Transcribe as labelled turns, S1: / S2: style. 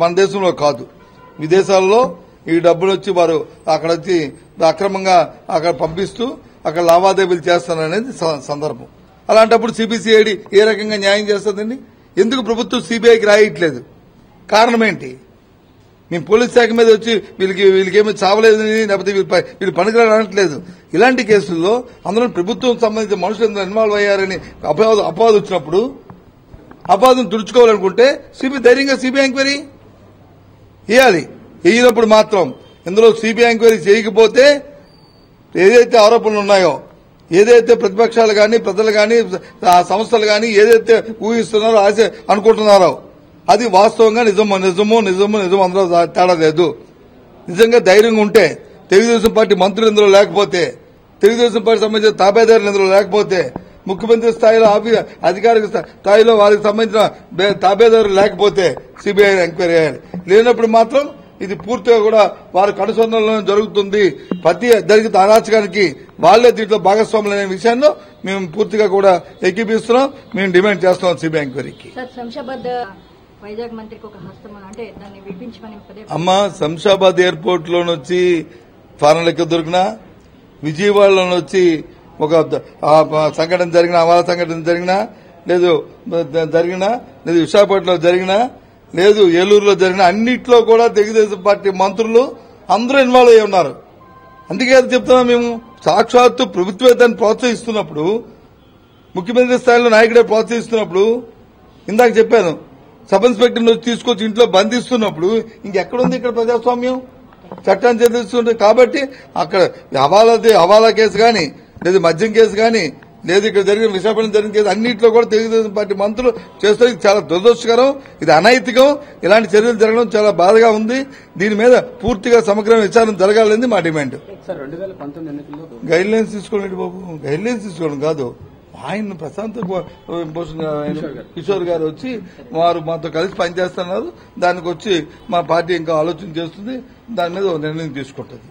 S1: మన దేశంలో కాదు, విదేశాల్లో ఈ డబ్బులు వచ్చి వారు అక్కడ వచ్చి అక్రమంగా అక్కడ పంపిస్తూ అక్కడ లావాదేవీలు చేస్తారనేది సందర్భం. అలాంటప్పుడు సిబిసిఐడి ఏ రకంగా న్యాయం చేస్తుందండి? ఎందుకు ప్రభుత్వం సిబిఐకి రాయట్లేదు? కారణం ఏంటి? మేము పోలీస్ శాఖ మీద వచ్చి వీళ్ళకేమీ చావలేదని లేకపోతే వీళ్ళు పనికిరాని అనట్లేదు. ఇలాంటి కేసుల్లో అందులో ప్రభుత్వం సంబంధించిన మనుషులు ఇన్వాల్వ్ అయ్యారని అపవాదు వచ్చినప్పుడు అపవాదం తుడుచుకోవాలనుకుంటే ధైర్యంగా సిబిఐ ఎంక్వైరీ చేయాలి. వేయనప్పుడు మాత్రం ఇందులో సిబిఐ ఎంక్వైరీ చేయకపోతే ఏదైతే ఆరోపణలు ఉన్నాయో, ఏదైతే ప్రతిపక్షాలు గాని ప్రజలు గాని ఆ సంస్థలు గాని ఏదైతే ఊహిస్తున్నారో ఆశ అనుకుంటున్నారో అది వాస్తవంగా నిజం అందులో తేడా లేదు. నిజంగా ధైర్యంగా ఉంటే తెలుగుదేశం పార్టీ మంత్రులు ఇందులో లేకపోతే, తెలుగుదేశం పార్టీ సంబంధించిన తాబేదారులు ఇందులో లేకపోతే, ముఖ్యమంత్రి స్థాయిలో అధికారిక స్థాయిలో వారికి సంబంధించిన తాబేదారులు లేకపోతే సిబిఐ ఎంక్వైరీ చేయాలి. లేనప్పుడు మాత్రం ఇది పూర్తిగా కూడా వారి కనుసంధానంలో జరుగుతుంది. ప్రతి జరిగిన అరాచకానికి వాళ్లే దీంట్లో భాగస్వాములు అనే విషయాన్ని మేము పూర్తిగా కూడా ఏకీపిస్తున్నాం. మేము డిమాండ్ చేస్తున్నాం సిబిఐ ఎంక్వైరీకి.
S2: వైజాగ్ మంత్రికి ఒక హస్తం అంటే దాన్ని విడిపించమని
S1: అమ్మా, శంషాబాద్ ఎయిర్పోర్ట్ లో వచ్చి ఫారెన్ లెక్క దొరికినా, విజయవాడలో వచ్చి ఒక సంఘటన జరిగిన అవాల సంఘటన జరిగినా లేదు విశాఖపట్నంలో జరిగినా లేదు ఏలూరులో జరిగిన అన్నిట్లో కూడా తెలుగుదేశం పార్టీ మంత్రులు అందరూ ఇన్వాల్వ్ అయి ఉన్నారు. అందుకే అది చెప్తున్నాం. మేము సాక్షాత్తు ప్రభుత్వమే దాన్ని ప్రోత్సహిస్తున్నప్పుడు, ముఖ్యమంత్రి స్థాయిలో నాయకుడే ప్రోత్సహిస్తున్నప్పుడు, ఇందాక చెప్పాను సబ్ ఇన్స్పెక్టర్ వచ్చి తీసుకొచ్చి ఇంట్లో బంధిస్తున్నప్పుడు ఇంకెక్కడుంది ఇక్కడ ప్రజాస్వామ్యం? చట్టాన్ని చేస్తుంది. కాబట్టి అక్కడ హవాలా కేసు కానీ లేదు మద్యం కేసు కానీ లేదు ఇక్కడ జరిగిన విశాఖపట్నం జరిగిన కేసు అన్నింటిలో కూడా తెలుగుదేశం పార్టీ మంత్రులు చేస్తే చాలా దురదృష్టకరం, ఇది అనైతికం. ఇలాంటి చర్యలు జరగడం చాలా బాధగా ఉంది. దీని మీద పూర్తిగా సమగ్రమైన విచారణ జరగాలని మా డిమాండ్. గైడ్ లైన్స్ తీసుకోండి బాబు, గైడ్ లైన్స్ తీసుకోవడం కాదు. ఆయన ప్రశాంత్ భూషణ్ కిషోర్ గారు వచ్చి వారు మాతో కలిసి పనిచేస్తున్నారు. దానికి వచ్చి మా పార్టీ ఇంకా ఆలోచన చేస్తుంది, దాని మీద నిర్ణయం తీసుకుంటుంది.